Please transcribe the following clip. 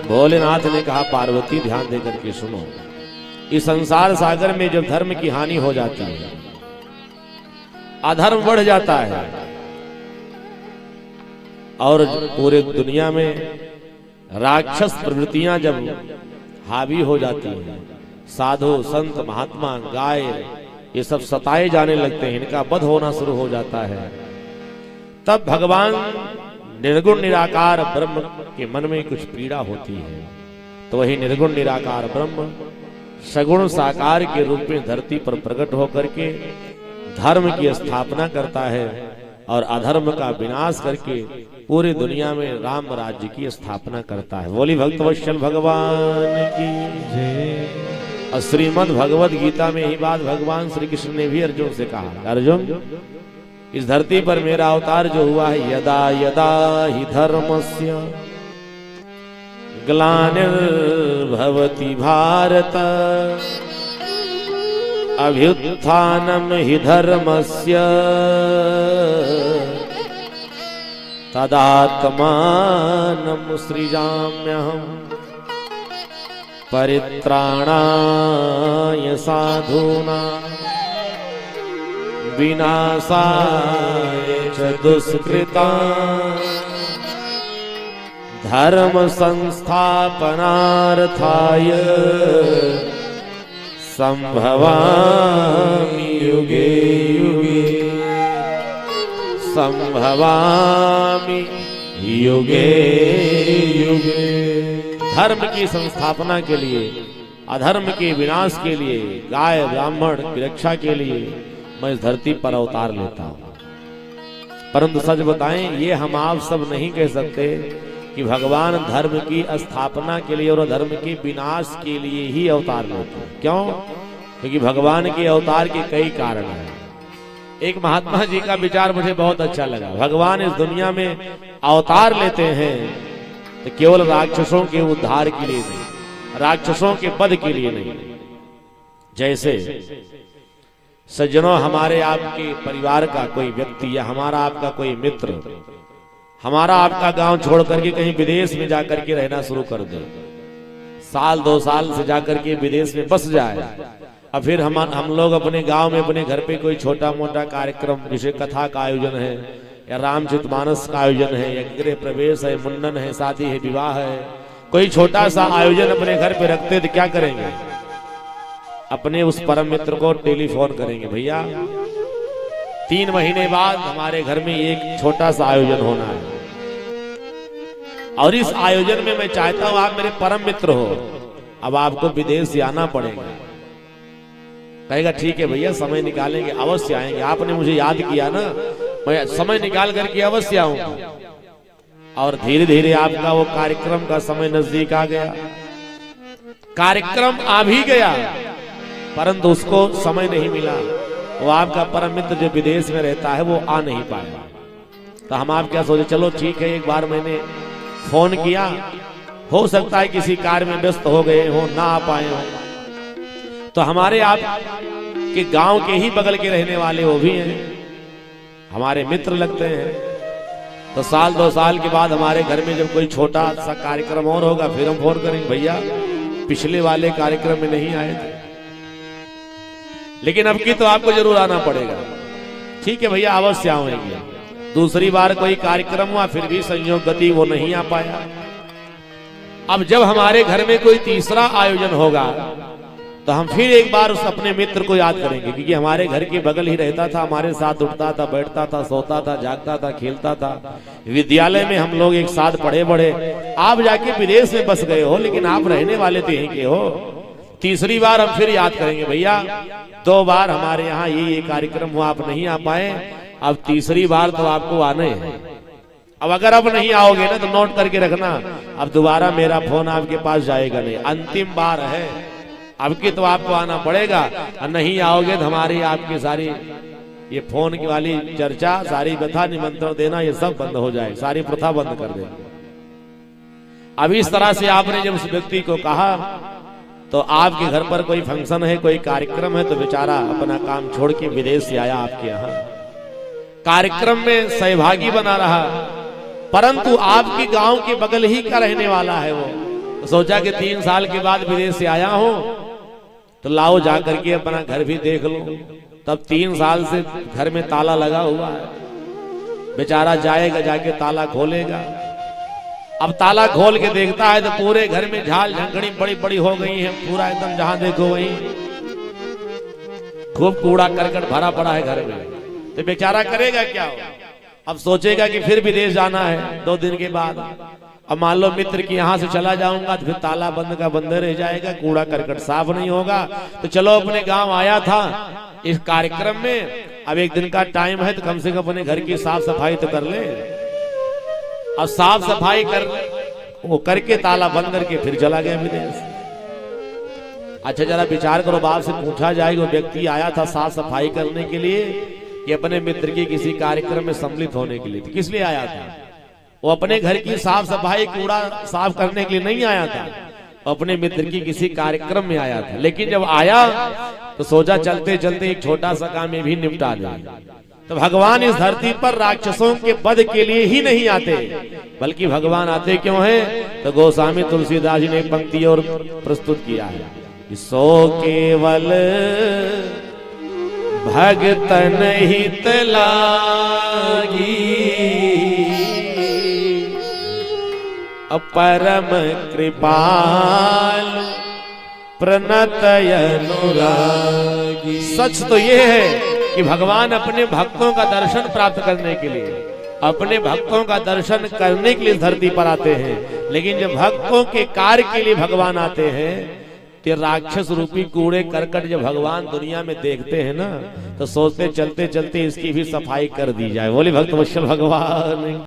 भोलेनाथ ने कहा पार्वती ध्यान देकर के सुनो, इस संसार सागर में जब धर्म की हानि हो जाती है, अधर्म बढ़ जाता है और पूरे दुनिया में राक्षस प्रवृत्तियां जब हावी हो जाती हैं, साधु संत महात्मा गाय ये सब सताए जाने लगते हैं, इनका वध होना शुरू हो जाता है, तब भगवान निर्गुण निराकार ब्रह्म के मन में कुछ पीड़ा होती है। तो वही निर्गुण निराकार ब्रह्म सगुण साकार के रूप में धरती पर प्रकट होकर के धर्म की स्थापना करता है और अधर्म का विनाश करके पूरी दुनिया में राम राज्य की स्थापना करता है। बोली भक्तवत्सल भगवान की जय। श्रीमद् भगवद गीता में ही बात भगवान श्री कृष्ण ने भी अर्जुन से कहा, अर्जुन इस धरती पर मेरा अवतार जो हुआ है, यदा यदा हि धर्मस्य ग्लानिर्भवति भारत अभ्युत्थानम हि धर्मस्य तदात्मानं सृजाम्यहम् परित्राणाय साधूनां विनाशाय च दुष्कृतां धर्म संस्थापनार्थाय संभवामि युगे युगे संभवामि युगे युगे। धर्म की संस्थापना के लिए, अधर्म के विनाश के लिए, गाय ब्राह्मण की रक्षा के लिए मैं इस धरती पर अवतार लेता हूं। परंतु सच बताएं, ये हम आप सब नहीं कह सकते कि भगवान धर्म की स्थापना के लिए और धर्म के विनाश के लिए ही अवतार लेते हैं। क्यों? क्योंकि भगवान के अवतार के कई कारण हैं। एक महात्मा जी का विचार मुझे बहुत अच्छा लगा। भगवान इस दुनिया में अवतार लेते हैं तो केवल राक्षसों के उद्धार के लिए नहीं, राक्षसों के वध के लिए नहीं। जैसे सज्जनों, हमारे आपके परिवार का कोई व्यक्ति या हमारा आपका कोई मित्र हमारा आपका गांव छोड़ करके कहीं विदेश में जाकर के रहना शुरू कर दे, साल 2 साल से जाकर के विदेश में बस जाए, और फिर हम लोग अपने गांव में अपने घर पे कोई छोटा मोटा कार्यक्रम, जैसे कथा का आयोजन है या रामचरितमानस का आयोजन है या गृह प्रवेश है, मुंडन है, शादी है, विवाह है, कोई छोटा सा आयोजन अपने घर पे रखते तो क्या करेंगे? अपने उस परम मित्र को टेलीफोन करेंगे, भैया 3 महीने बाद हमारे घर में एक छोटा सा आयोजन होना है और इस आयोजन में मैं चाहता हूं आप मेरे परम मित्र हो, अब आपको विदेश से आना पड़ेगा। कहेगा ठीक है भैया, समय निकालेंगे, अवश्य आएंगे, आपने मुझे याद किया ना, मैं समय निकाल करके अवश्य आऊंगा। और धीरे धीरे आपका वो कार्यक्रम का समय नजदीक आ गया, कार्यक्रम आ भी गया, परंतु उसको समय नहीं मिला। वो आपका परम मित्र जो विदेश में रहता है वो आ नहीं पाया। तो हम आप क्या सोचे, चलो ठीक है, एक बार मैंने फोन किया, हो सकता है किसी कार्य में व्यस्त हो गए हो, ना आ पाए हो। तो हमारे आप के गांव के ही बगल के रहने वाले वो भी हैं, हमारे मित्र लगते हैं। तो साल 2 साल के बाद हमारे घर में जब कोई छोटा सा कार्यक्रम और होगा, फिर हम फोन करेंगे, भैया पिछले वाले कार्यक्रम में नहीं आए थे, लेकिन अब की तो आपको जरूर आना पड़ेगा। ठीक है भैया, अवश्य आएंगे। दूसरी बार कोई कार्यक्रम हुआ, फिर भी संयोग गति वो नहीं आ पाया। अब जब हमारे घर में कोई तीसरा आयोजन होगा तो हम फिर एक बार उस अपने मित्र को याद करेंगे, क्योंकि हमारे घर के बगल ही रहता था, हमारे साथ उठता था, बैठता था, सोता था, जागता था, खेलता था, विद्यालय में हम लोग एक साथ पढ़े बढ़े। आप जाके विदेश में बस गए हो, लेकिन आप रहने वाले तो यहीं के हो। तीसरी बार हम फिर याद करेंगे, भैया 2 बार हमारे यहाँ ये कार्यक्रम हुआ, आप नहीं आ पाए, अब तीसरी बार तो आपको आने हैं। अब अगर अब नहीं आओगे ना तो नोट करके रखना, अब दोबारा मेरा फोन आपके पास जाएगा नहीं, अंतिम बार है, अब की तो आपको आना पड़ेगा। और नहीं आओगे तो हमारी आपकी सारी ये फोन की वाली चर्चा, सारी व्यथा, निमंत्रण देना, ये सब बंद हो जाए, सारी प्रथा बंद कर देंगे। अब इस तरह से आपने जब उस व्यक्ति को कहा, तो आपके घर पर कोई फंक्शन है, कोई कार्यक्रम है, तो बेचारा अपना काम छोड़ के विदेश से आया आपके यहाँ, कार्यक्रम में सहभागी बना रहा, परंतु आपके गांव के बगल ही का रहने वाला है वो। तो सोचा कि 3 साल के बाद विदेश से आया हूं तो लाओ जा करके अपना घर भी देख लो। तब 3 साल से घर में ताला लगा हुआ है, बेचारा जाएगा जाके ताला खोलेगा। अब ताला खोल के देखता है तो पूरे घर में झाल झंकड़ी बड़ी बड़ी हो गई है, पूरा एकदम जहां देखो वहीं खूब कूड़ा करकट भरा पड़ा है घर में। तो बेचारा करेगा क्या? अब सोचेगा कि फिर विदेश जाना है 2 दिन के बाद। अब मान लो मित्र की यहाँ से चला जाऊंगा तो फिर ताला बंद का बंद रह जाएगा, कूड़ा करकट साफ नहीं होगा। तो चलो अपने गांव आया था इस कार्यक्रम में, अब 1 दिन का टाइम है तो कम से कम अपने घर की साफ सफाई तो कर ले। अब साफ सफाई वो करके ताला बंद करके फिर चला गया विदेश। अच्छा जरा विचार करो, बाप से पूछा जाए वो व्यक्ति आया था साफ सफाई करने के लिए कि अपने मित्र की किसी कार्यक्रम में सम्मिलित होने के लिए? तो किस लिए आया था? वो अपने घर की साफ सफाई कूड़ा साफ करने के लिए नहीं आया था, अपने मित्र की किसी कार्यक्रम में आया था। लेकिन जब आया तो सोचा चलते चलते एक छोटा सा काम ये भी निपटा दे। तो भगवान इस धरती पर राक्षसों के वध के लिए ही नहीं आते, बल्कि भगवान आते क्यों हैं? तो गोस्वामी तुलसीदास जी ने एक पंक्ति और प्रस्तुत किया है, सो केवल भगतन हित लागी परम कृपाल प्रणत अनुरागी। सच तो ये है कि भगवान अपने भक्तों का दर्शन प्राप्त करने के लिए, अपने भक्तों का दर्शन करने के लिए धरती पर आते हैं। लेकिन जब भक्तों के कार्य के लिए भगवान आते हैं तो राक्षस रूपी कूड़े करकट जब भगवान दुनिया में देखते हैं ना तो सोचते चलते चलते इसकी भी सफाई कर दी जाए। बोले भक्त वत्सल भगवान।